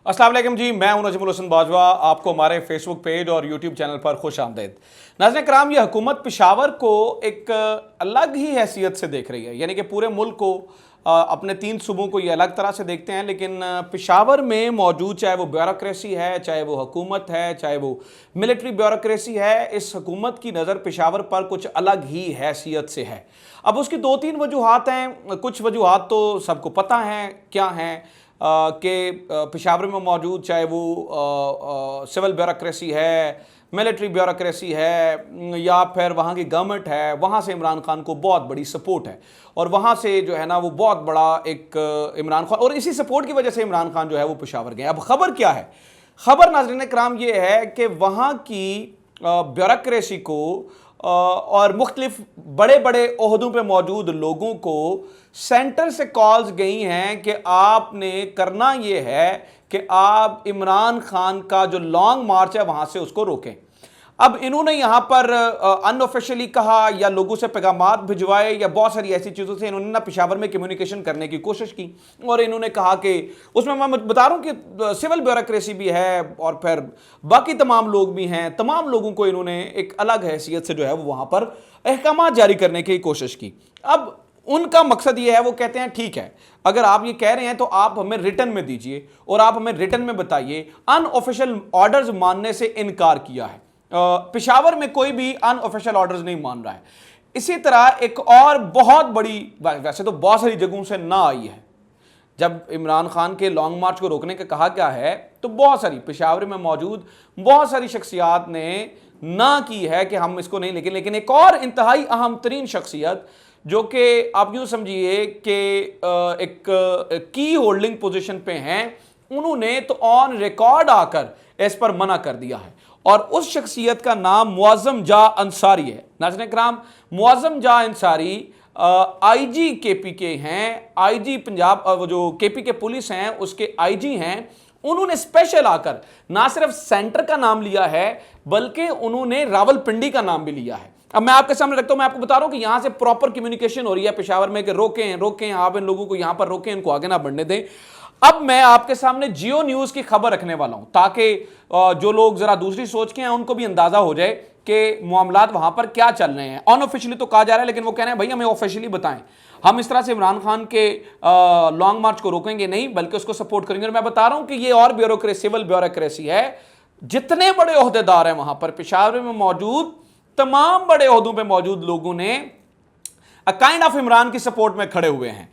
अस्सलाम वालेकुम जी, मैं हूं नजमुल हसन बाजवा। आपको हमारे फेसबुक पेज और यूट्यूब चैनल पर खुश आमदेद। नाज़रीन कराम, ये हुकूमत पेशावर को एक अलग ही हैसियत से देख रही है, यानी कि पूरे मुल्क को अपने 3 सूबों को ये अलग तरह से देखते हैं, लेकिन पेशावर में मौजूद चाहे वो ब्यूरोक्रेसी है, चाहे वो हुकूमत है, चाहे वो मिलिट्री ब्यूरोक्रेसी है, इस हुकूमत की नज़र पेशावर पर कुछ अलग ही हैसियत से है। अब उसकी 2-3 वजूहात हैं। कुछ वजूहात तो सबको पता हैं क्या हैं कि पेशावर में मौजूद चाहे वो सिविल ब्यूरोक्रेसी है, मिलिट्री ब्यूरोक्रेसी है, या फिर वहाँ की गवर्नमेंट है, वहाँ से इमरान खान को बहुत बड़ी सपोर्ट है और वहाँ से जो है ना वो बहुत बड़ा एक इमरान खान, और इसी सपोर्ट की वजह से इमरान खान जो है वो पेशावर गए। अब खबर क्या है? खबर नाज़रीन कराम ये है कि वहाँ की ब्यूरोक्रेसी को और मुख्तलिफ बड़े बड़े ओहदों पे मौजूद लोगों को सेंटर से कॉल्स गई हैं कि आपने करना ये है कि आप इमरान खान का जो लॉन्ग मार्च है वहां से उसको रोकें। अब इन्होंने यहां पर अनऑफिशियली कहा या लोगों से पैगामात भिजवाए या बहुत सारी ऐसी चीज़ों से इन्होंने ना पेशावर में कम्युनिकेशन करने की कोशिश की, और इन्होंने कहा कि उसमें मैं बता रहा हूं कि सिविल ब्यूरोक्रेसी भी है और फिर बाकी तमाम लोग भी हैं। तमाम लोगों को इन्होंने एक अलग हैसियत से जो है वो वहां पर अहकामात जारी करने की कोशिश की। अब उनका मकसद ये है, वो कहते हैं ठीक है, अगर आप ये कह रहे हैं तो आप हमें रिटर्न में दीजिए और आप हमें रिटर्न में बताइए। अनऑफिशियल ऑर्डर्स मानने से इनकार किया है। पेशावर में कोई भी अनऑफिशियल ऑर्डर्स नहीं मान रहा है। इसी तरह एक और बहुत बड़ी, वैसे तो बहुत सारी जगहों से ना आई है, जब इमरान खान के लॉन्ग मार्च को रोकने का कहा गया है तो बहुत सारी पेशावर में मौजूद बहुत सारी शख्सियात ने ना की है कि हम इसको नहीं, लेकिन एक और इंतहाई अहम तरीन शख्सियत जो कि आप यूं समझिए कि एक की होल्डिंग पोजीशन पे हैं, उन्होंने तो ऑन रिकॉर्ड आकर इस पर मना कर दिया है, और उस शख्सियत का नाम मुअज़्ज़म जा अंसारी है। नाज़रीन कराम, मुअज़्ज़म जा अंसारी आईजी केपीके हैं, आईजी पंजाब, वो जो केपीके पुलिस हैं उसके आईजी हैं। उन्होंने स्पेशल आकर ना सिर्फ सेंटर का नाम लिया है बल्कि उन्होंने रावलपिंडी का नाम भी लिया है। अब मैं आपके सामने रखता हूं, मैं आपको बता रहा हूं कि यहां से प्रॉपर कम्युनिकेशन हो रही है पेशावर में कि रोकें, आप इन लोगों को यहां पर रोकें, इनको आगे ना बढ़ने दें। अब मैं आपके सामने जियो न्यूज की खबर रखने वाला हूं ताकि जो लोग जरा दूसरी सोच के हैं उनको भी अंदाजा हो जाए कि मामलात वहां पर क्या चल रहे हैं। अनऑफिशियली तो कहा जा रहा है, लेकिन वो कह रहे हैं भाई हमें ऑफिशियली बताएं, हम इस तरह से इमरान खान के लॉन्ग मार्च को रोकेंगे नहीं बल्कि उसको सपोर्ट करेंगे। और मैं बता रहा हूं कि ये और ब्यूरोक्रेसी, सिविल ब्यूरोक्रेसी है। जितने बड़े ओहदेदार हैं वहां पर पेशावर में मौजूद, तमाम बड़े ओहदों पे मौजूद लोगों ने काइंड ऑफ इमरान की सपोर्ट में खड़े हुए हैं।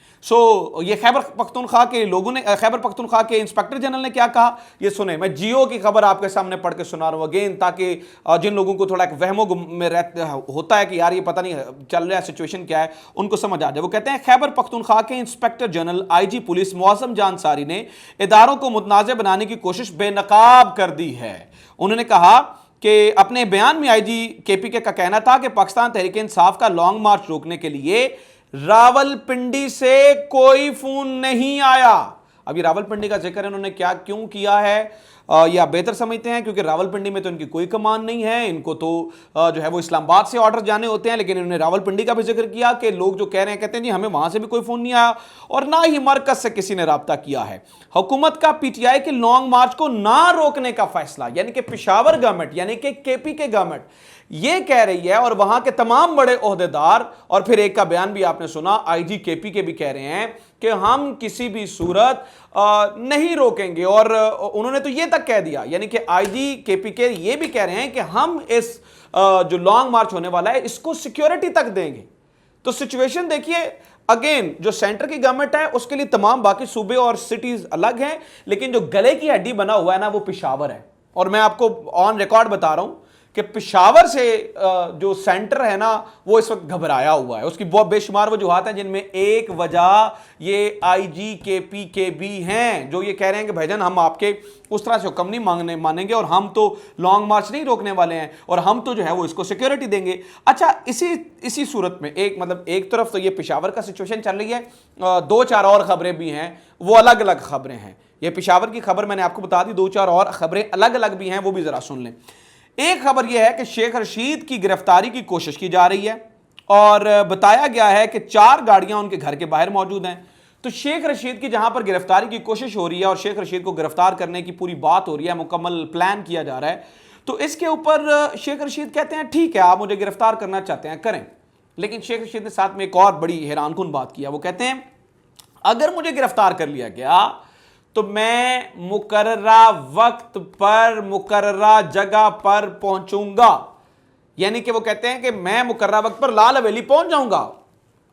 ये खैबर पख्तूनख्वा के लोगों ने, खैबर पख्तूनख्वा के इंस्पेक्टर जनरल ने क्या कहा ये सुने। मैं जियो की खबर आपके सामने पढ़ के सुना रहा हूं अगेन, ताकि जिन लोगों को थोड़ा एक वहमो में होता है कि यार ये पता नहीं चल रहा है सिचुएशन क्या है, उनको समझ आ जाए। वो कहते हैं खैबर पख्तूनख्वा के inspector general IG police Muazzam जा अंसारी ने इदारों को मुतनाज़ बनाने की कोशिश बेनकाब कर दी है। उन्होंने कहा कि अपने बयान में आईजी केपीके का कहना था कि पाकिस्तान तहरीक इंसाफ का लॉन्ग मार्च रोकने के लिए रावलपिंडी से कोई फोन नहीं आया। अभी रावलपिंडी का जिक्र इन्होंने क्या क्यों किया है ये आप बेहतर समझते हैं, क्योंकि रावलपिंडी में तो इनकी कोई कमान नहीं है, इनको तो जो है वो इस्लामाबाद से ऑर्डर जाने होते हैं, लेकिन इन्होंने रावलपिंडी का भी जिक्र किया कि लोग जो कह रहे हैं, कहते हैं जी हमें वहां से भी कोई फोन नहीं आया और ना ही मरकज से किसी ने राब्ता किया है। हुकूमत का पीटीआई के लॉन्ग मार्च को ना रोकने का फैसला, यानी कि पेशावर गवर्नमेंट यानी कि केपीके गवर्नमेंट ये कह रही है, और वहां के तमाम बड़े ओहदेदार, और फिर एक का बयान भी आपने सुना, आईजी केपी के भी कह रहे हैं कि हम किसी भी सूरत नहीं रोकेंगे। और उन्होंने तो ये तक कह दिया, यानी कि आईजी केपी के ये भी कह रहे हैं कि हम इस जो लॉन्ग मार्च होने वाला है इसको सिक्योरिटी तक देंगे। तो सिचुएशन देखिए, अगेन जो सेंटर की गवर्नमेंट है उसके लिए तमाम बाकी सूबे और सिटीज अलग हैं, लेकिन जो गले की हड्डी बना हुआ है ना वो पेशावर है। और मैं आपको ऑन रिकॉर्ड बता रहा हूं कि पेशावर से जो सेंटर है ना वो इस वक्त घबराया हुआ है। उसकी बहुत बेशुमार वजूहात हैं, जिनमें एक वजह ये आईजी केपी के भी हैं, जो ये कह रहे हैं कि भाईजान हम आपके उस तरह से हुक्म नहीं मानेंगे और हम तो लॉन्ग मार्च नहीं रोकने वाले हैं और हम तो जो है वो इसको सिक्योरिटी देंगे। अच्छा, इसी सूरत में एक तरफ तो ये पेशावर का सिचुएशन चल रही है, 2-4 और खबरें भी हैं, वो अलग अलग खबरें हैं। ये पेशावर की खबर मैंने आपको बता दी, 2-4 और खबरें अलग अलग भी हैं, वो भी जरा सुन लें। एक खबर यह है कि शेख रशीद की गिरफ्तारी की कोशिश की जा रही है और बताया गया है कि 4 गाड़ियां उनके घर के बाहर मौजूद हैं। तो शेख रशीद की जहां पर गिरफ्तारी की कोशिश हो रही है और शेख रशीद को गिरफ्तार करने की पूरी बात हो रही है, मुकम्मल प्लान किया जा रहा है, तो इसके ऊपर शेख रशीद कहते हैं ठीक है आप मुझे गिरफ्तार करना चाहते हैं करें। लेकिन शेख रशीद ने साथ में एक और बड़ी हैरानकुन बात किया। वो कहते हैं अगर मुझे गिरफ्तार कर लिया गया तो मैं मुकर्ररा वक्त पर मुकर्ररा जगह पर पहुंचूंगा। यानी कि वो कहते हैं कि मैं मुकर्ररा वक्त पर लाल हवेली पहुंच जाऊंगा।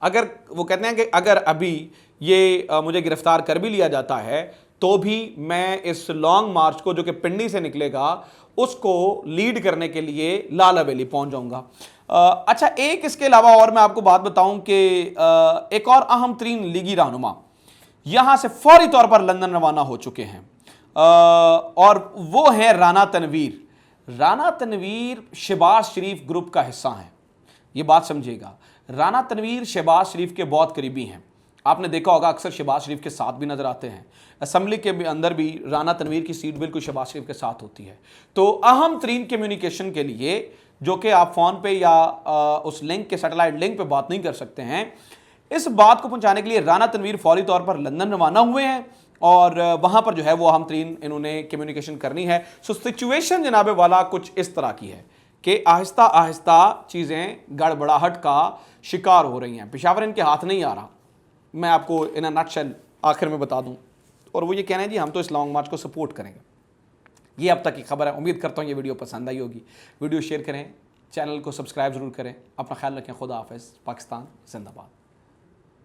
अगर वो कहते हैं कि अगर अभी ये मुझे गिरफ्तार कर भी लिया जाता है तो भी मैं इस लॉन्ग मार्च को जो कि पिंडी से निकलेगा उसको लीड करने के लिए लाल हवेली पहुंच जाऊंगा। अच्छा, एक इसके अलावा और मैं आपको बात बताऊं कि एक और अहम तरीन लीगी रहनुमा यहां से फौरी तौर पर लंदन रवाना हो चुके हैं और वो हैं राना तनवीर। राना तनवीर शहबाज शरीफ ग्रुप का हिस्सा हैं, ये बात समझिएगा। राना तनवीर शहबाज शरीफ के बहुत करीबी हैं। आपने देखा होगा अक्सर शहबाज शरीफ के साथ भी नजर आते हैं। असम्बली के अंदर भी राना तनवीर की सीट बिल्कुल शहबाज शरीफ के साथ होती है। तो अहम तरीन कम्युनिकेशन के लिए जो कि आप फोन पे या उस लिंक के सैटेलाइट लिंक पे बात नहीं कर सकते हैं, इस बात को पहुंचाने के लिए राना तनवीर फौरी तौर पर लंदन रवाना हुए हैं और वहां पर जो है वो अहम तरीन इन्होंने कम्युनिकेशन करनी है। सो सिचुएशन जनाबे वाला कुछ इस तरह की है कि आहिस्ता आहिस्ता चीज़ें गड़बड़ाहट का शिकार हो रही हैं। पेशावर इनके हाथ नहीं आ रहा, मैं आपको इन अ नटशेल आखिर में बता दूं। और वो ये कह रहे हैं जी हम तो इस लॉन्ग मार्च को सपोर्ट करेंगे। ये अब तक की खबर है। उम्मीद करता हूँ ये वीडियो पसंद आई होगी। वीडियो शेयर करें, चैनल को सब्सक्राइब जरूर करें। अपना ख्याल रखें। खुदा हाफिज़। पाकिस्तान जिंदाबाद।